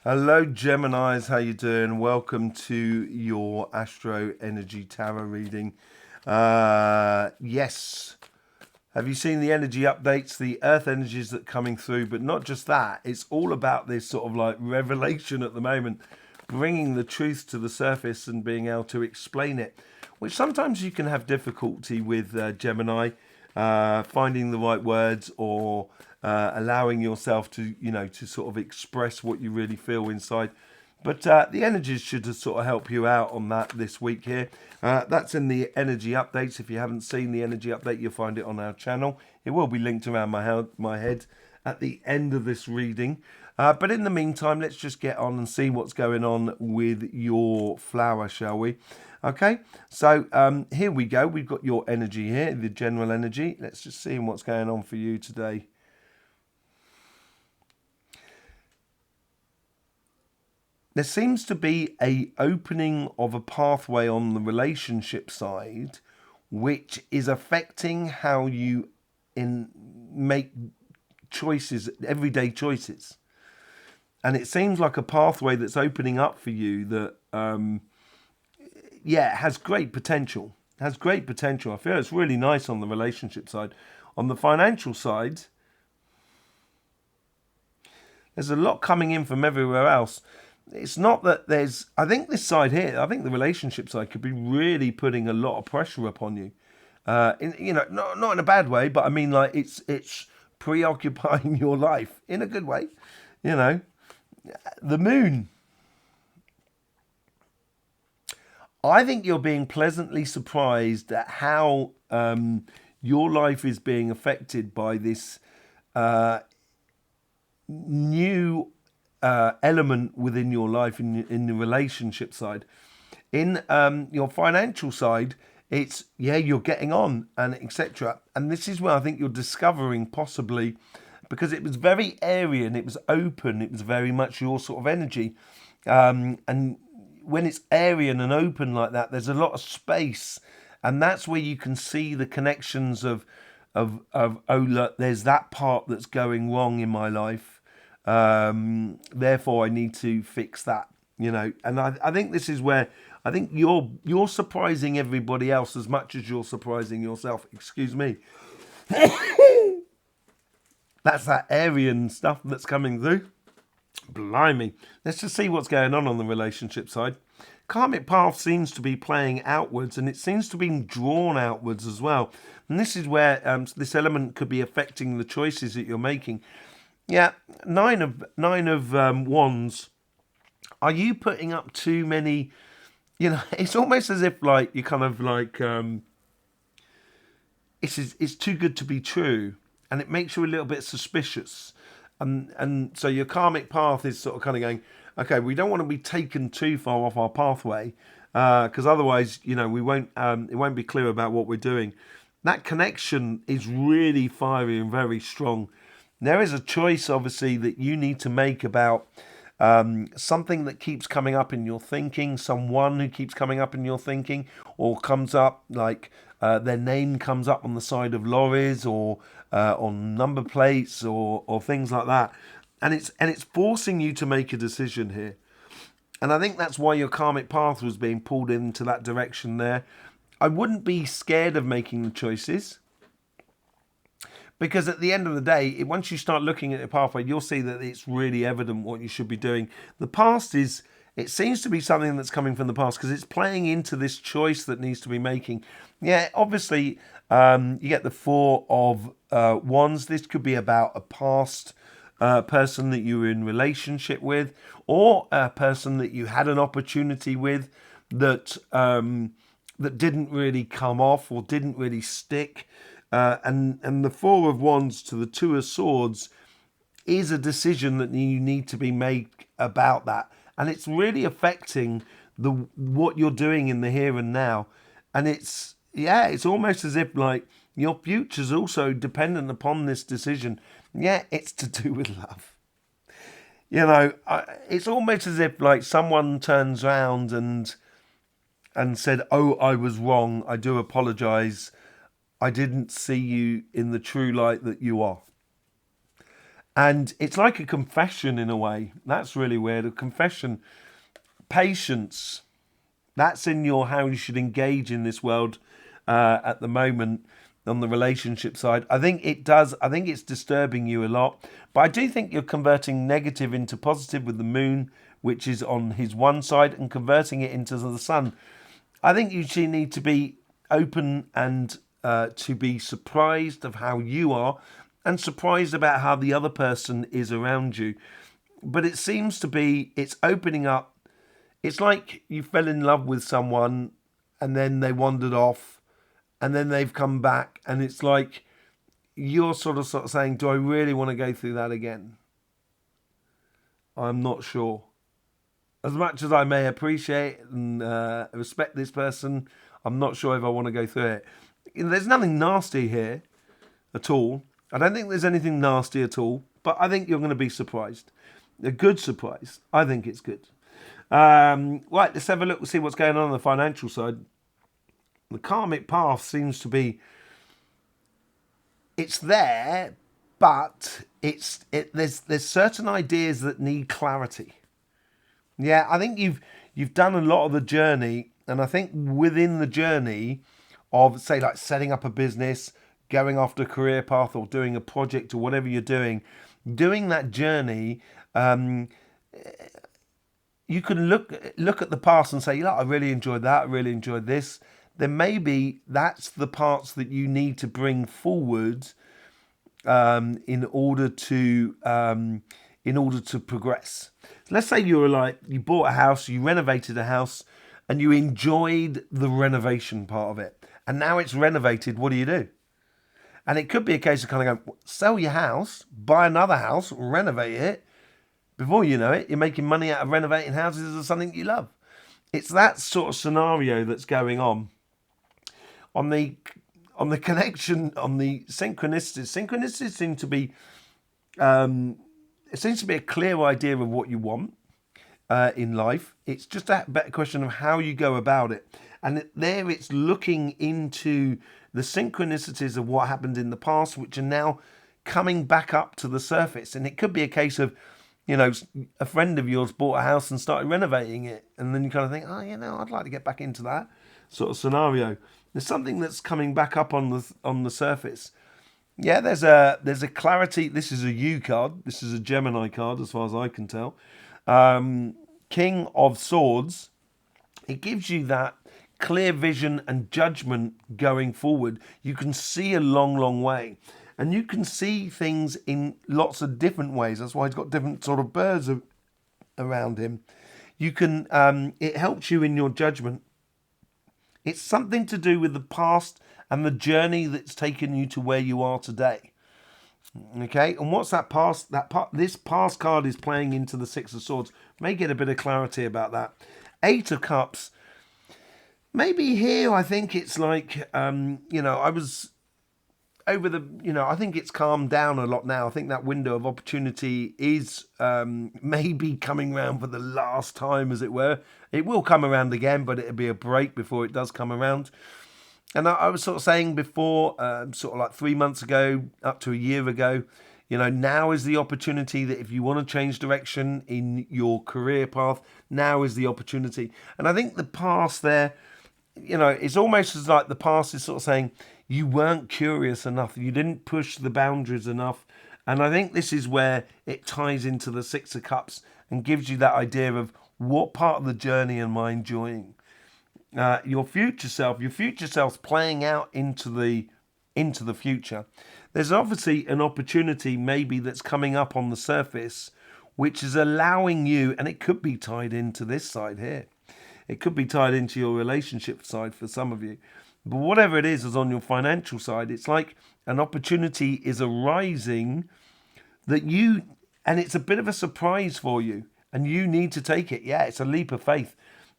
Hello, Geminis. How you doing? Welcome to your Astro Energy Tarot reading. Yes. Have you seen the energy updates, the Earth energies that are coming through? But not just that. It's all about this sort of like revelation at the moment, bringing the truth to the surface and being able to explain it, which sometimes you can have difficulty with, Gemini, finding the right words or allowing yourself to, to sort of express what you really feel inside. But the energies should just sort of help you out on that this week here. That's in the energy updates. If you haven't seen the energy update, you'll find it on our channel. It will be linked around my head at the end of this reading. But in the meantime, let's just get on and see what's going on with your flower, shall we? Okay, so here we go. We've got your energy here, the general energy. Let's just see what's going on for you today. There seems to be a opening of a pathway on the relationship side, which is affecting how you make choices, everyday choices. And it seems like a pathway that's opening up for you that, has great potential. Has great potential. I feel it's really nice on the relationship side. On the financial side, there's a lot coming in from everywhere else. It's not that I think this side here, I think the relationship side could be really putting a lot of pressure upon you. Not in a bad way, but I mean, like, it's preoccupying your life in a good way. You know, the moon. I think you're being pleasantly surprised at how your life is being affected by this new element within your life in the relationship side. In your financial side, it's you're getting on and etc. And this is where I think you're discovering possibly, because it was very airy and it was open, it was very much your sort of energy, and when it's airy and open like that, there's a lot of space, and that's where you can see the connections of oh look, there's that part that's going wrong in my life. Therefore, I need to fix that. And I think this is where I think you're surprising everybody else as much as you're surprising yourself. Excuse me. That's that Aryan stuff that's coming through. Blimey. Let's just see what's going on the relationship side. Karmic path seems to be playing outwards, and it seems to be drawn outwards as well. And this is where this element could be affecting the choices that you're making. Yeah, nine of wands. Are you putting up too many? It's almost as if like you kind of like it's too good to be true, and it makes you a little bit suspicious. And so your karmic path is sort of kind of going, okay, we don't want to be taken too far off our pathway, because otherwise, we won't. It won't be clear about what we're doing. That connection is really fiery and very strong. There is a choice, obviously, that you need to make about something that keeps coming up in your thinking, someone who keeps coming up in your thinking, or comes up like their name comes up on the side of lorries or on number plates or things like that, and it's forcing you to make a decision here. And I think that's why your karmic path was being pulled into that direction there. I wouldn't be scared of making the choices, because at the end of the day, once you start looking at the pathway, you'll see that it's really evident what you should be doing. The past it seems to be something that's coming from the past because it's playing into this choice that needs to be making. Yeah, obviously, you get the Four of Wands. This could be about a past person that you were in relationship with, or a person that you had an opportunity with that that didn't really come off or didn't really stick. And the Four of Wands to the Two of Swords is a decision that you need to be made about that, and it's really affecting what you're doing in the here and now. And it's almost as if like your future's also dependent upon this decision. Yeah, it's to do with love. It's almost as if like someone turns around and said, "Oh, I was wrong. I do apologize. I didn't see you in the true light that you are." And it's like a confession in a way. That's really weird. A confession. Patience. That's in your how you should engage in this world at the moment on the relationship side. I think it does. I think it's disturbing you a lot. But I do think you're converting negative into positive with the moon, which is on his one side, and converting it into the sun. I think you two need to be open and to be surprised of how you are and surprised about how the other person is around you. But it seems to be, it's opening up. It's like you fell in love with someone and then they wandered off and then they've come back, and it's like you're sort of saying, do I really want to go through that again? I'm not sure. As much as I may appreciate and respect this person, I'm not sure if I want to go through it. There's nothing nasty here at all. I don't think there's anything nasty at all, but I think you're going to be surprised. A good surprise. I think it's good. Right, let's have a look and see what's going on the financial side. The karmic path seems to be, it's there, but there's certain ideas that need clarity. Yeah, I think you've done a lot of the journey, and I think within the journey of, say, like setting up a business, going after a career path, or doing a project, or whatever you're doing that journey, you can look at the past and say, you know, I really enjoyed that, I really enjoyed this. Then maybe that's the parts that you need to bring forward in order to progress. Let's say you bought a house, you renovated a house, and you enjoyed the renovation part of it, and now it's renovated. What do? And it could be a case of kind of going, sell your house, buy another house, renovate it. Before you know it, you're making money out of renovating houses or something you love. It's that sort of scenario that's going on. On the connection, on the synchronicities. Synchronicities seem to be, it seems to be a clear idea of what you want in life. It's just a better question of how you go about it. And it's looking into the synchronicities of what happened in the past, which are now coming back up to the surface. And it could be a case of, you know, a friend of yours bought a house and started renovating it, and then you kind of think, oh, you know, I'd like to get back into that sort of scenario. There's something that's coming back up on the surface. Yeah, there's a clarity. This is a U card. This is a Gemini card, as far as I can tell. King of Swords. It gives you that clear vision and judgment going forward. You can see a long, long way. And you can see things in lots of different ways. That's why he's got different sort of birds around him. You can, it helps you in your judgment. It's something to do with the past and the journey that's taken you to where you are today. Okay, and what's that past? This past card is playing into the Six of Swords. May get a bit of clarity about that. Eight of Cups. Maybe here, I think it's like, you know, I was over the, you know, I think it's calmed down a lot now. I think that window of opportunity is maybe coming around for the last time, as it were. It will come around again, but it'll be a break before it does come around. And I was sort of saying before, sort of like 3 months ago, up to a year ago, you know, now is the opportunity that if you want to change direction in your career path, now is the opportunity. And I think the past there, you know, it's almost as like the past is sort of saying you weren't curious enough, you didn't push the boundaries enough. And I think this is where it ties into the Six of Cups and gives you that idea of what part of the journey am I enjoying. Your future self's playing out into the future. There's obviously an opportunity maybe that's coming up on the surface, which is allowing you, and it could be tied into this side here. It could be tied into your relationship side for some of you. But whatever it is on your financial side, it's like an opportunity is arising that you, and it's a bit of a surprise for you, and you need to take it. Yeah, it's a leap of faith.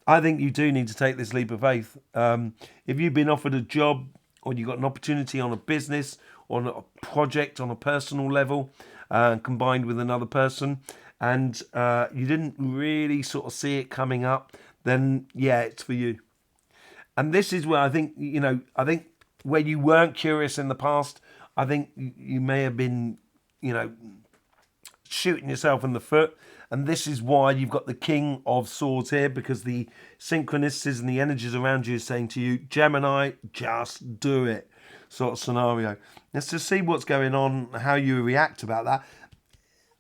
I think you do need to take this leap of faith. If you've been offered a job, or you've got an opportunity on a business, or on a project on a personal level, combined with another person, and you didn't really sort of see it coming up, then yeah, it's for you. And this is where I think, you know, I think where you weren't curious in the past, I think you may have been, you know, shooting yourself in the foot. And this is why you've got the King of Swords here, because the synchronicities and the energies around you is saying to you, Gemini, just do it, sort of scenario. Let's just see what's going on, how you react about that.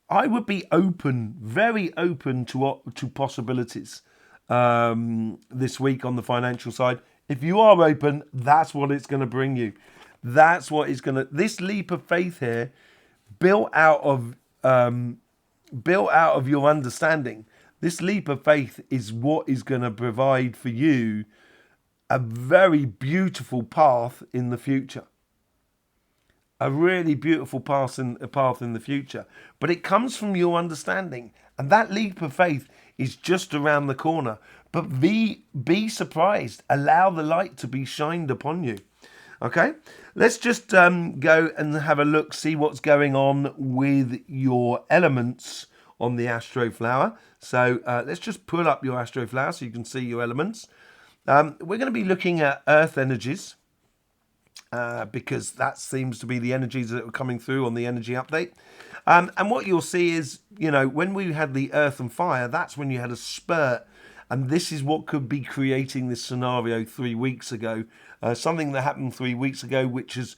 I would be open, very open to possibilities this week on the financial side. If you are open, that's what it's going to bring you. That's what it's going to. This leap of faith here, built out of your understanding. This leap of faith is what is going to provide for you a very beautiful path in the future. A really beautiful path in the future. But it comes from your understanding. And that leap of faith is just around the corner. But be surprised. Allow the light to be shined upon you. Okay? Let's just go and have a look, see what's going on with your elements on the Astroflower. So let's just pull up your Astroflower so you can see your elements. We're going to be looking at earth energies. Because that seems to be the energies that are coming through on the energy update. And what you'll see is, when we had the earth and fire, that's when you had a spurt. And this is what could be creating this scenario 3 weeks ago. Something that happened 3 weeks ago, which has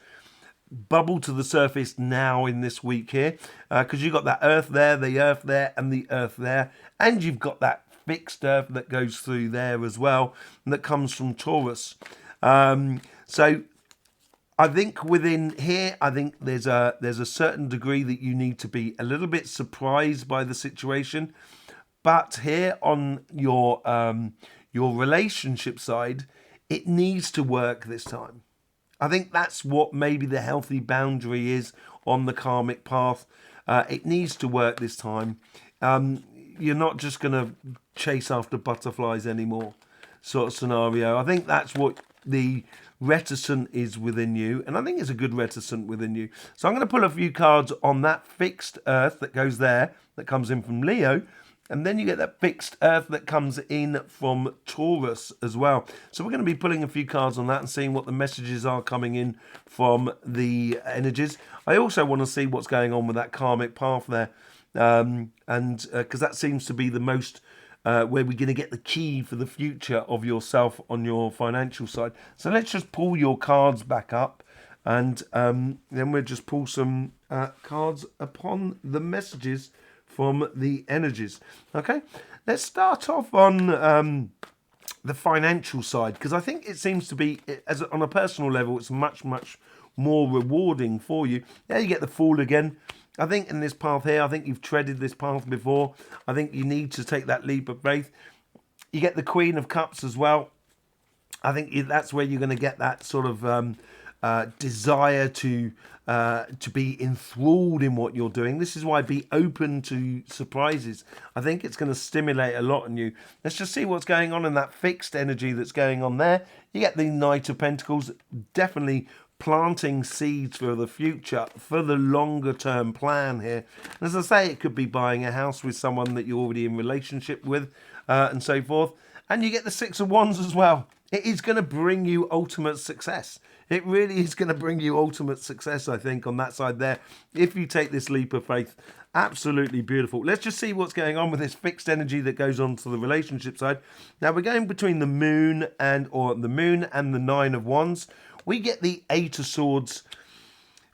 bubbled to the surface now in this week here. Because you've got that earth there, the earth there, and the earth there. And you've got that fixed earth that goes through there as well, and that comes from Taurus. So I think within here, I think there's a certain degree that you need to be a little bit surprised by the situation. But here on your relationship side, it needs to work this time. I think that's what maybe the healthy boundary is on the karmic path. It needs to work this time. You're not just going to chase after butterflies anymore, sort of scenario. I think that's what the reticent is within you, and I think it's a good reticent within you. So I'm going to pull a few cards on that fixed earth that goes there, that comes in from Leo, and then you get that fixed earth that comes in from Taurus as well. So we're going to be pulling a few cards on that and seeing what the messages are coming in from the energies. I also want to see what's going on with that karmic path there, and because that seems to be the most where we're going to get the key for the future of yourself on your financial side. So let's just pull your cards back up, and then we'll just pull some cards upon the messages from the energies. Okay, let's start off on the financial side, because I think it seems to be, on a personal level, it's much more rewarding for you. There you get the Fool again. I think in this path here, I think you've treaded this path before. I think you need to take that leap of faith. You get the Queen of Cups as well. I think that's where you're going to get that sort of desire to be enthralled in what you're doing. This is why be open to surprises. I think it's going to stimulate a lot in you. Let's just see what's going on in that fixed energy that's going on there. You get the Knight of Pentacles, definitely planting seeds for the future, for the longer term plan here. And as I say, it could be buying a house with someone that you're already in relationship with, and so forth. And you get the Six of Wands as well. It is going to bring you ultimate success. It really is going to bring you ultimate success, I think, on that side there, if you take this leap of faith. Absolutely beautiful. Let's just see what's going on with this fixed energy that goes on to the relationship side. Now we're going between the Moon and the Nine of Wands. We get the Eight of Swords,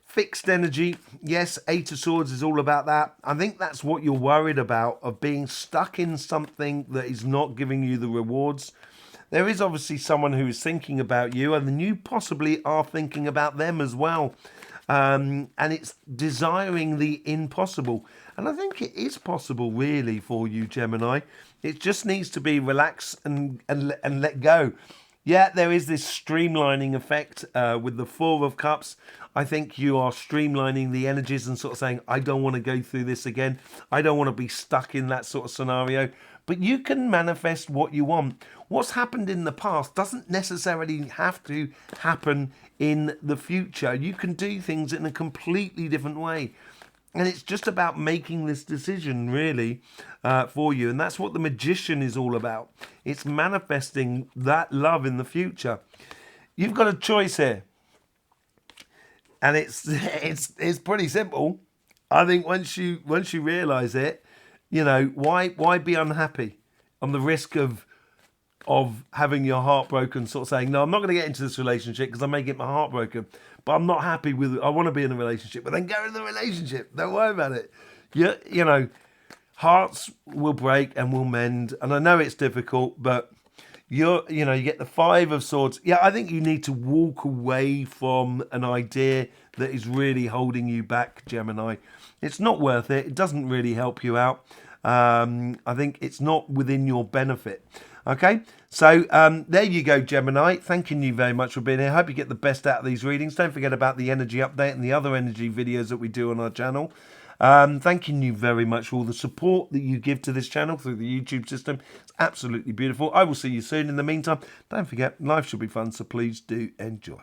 fixed energy. Yes, Eight of Swords is all about that. I think that's what you're worried about, of being stuck in something that is not giving you the rewards. There is obviously someone who is thinking about you, and then you possibly are thinking about them as well. And it's desiring the impossible. And I think it is possible, really, for you, Gemini. It just needs to be relaxed and let go. Yeah, there is this streamlining effect with the Four of Cups. I think you are streamlining the energies and sort of saying, I don't want to go through this again. I don't want to be stuck in that sort of scenario. But you can manifest what you want. What's happened in the past doesn't necessarily have to happen in the future. You can do things in a completely different way. And it's just about making this decision, really, for you. And that's what the Magician is all about. It's manifesting that love in the future. You've got a choice here. And it's pretty simple. I think once you realise it, you know, why be unhappy on the risk of having your heart broken, sort of saying, no, I'm not going to get into this relationship because I may get my heart broken, but I'm not happy with it. I want to be in a relationship, but then go in the relationship. Don't worry about it. You know, hearts will break and will mend. And I know it's difficult, but you get the Five of Swords. Yeah, I think you need to walk away from an idea that is really holding you back, Gemini. It's not worth it. It doesn't really help you out. I think it's not within your benefit. Okay, so there you go, Gemini. Thanking you very much for being here. I hope you get the best out of these readings. Don't forget about the energy update and the other energy videos that we do on our channel. Thanking you very much for all the support that you give to this channel through the YouTube system. It's absolutely beautiful. I will see you soon. In the meantime, don't forget, life should be fun, so please do enjoy.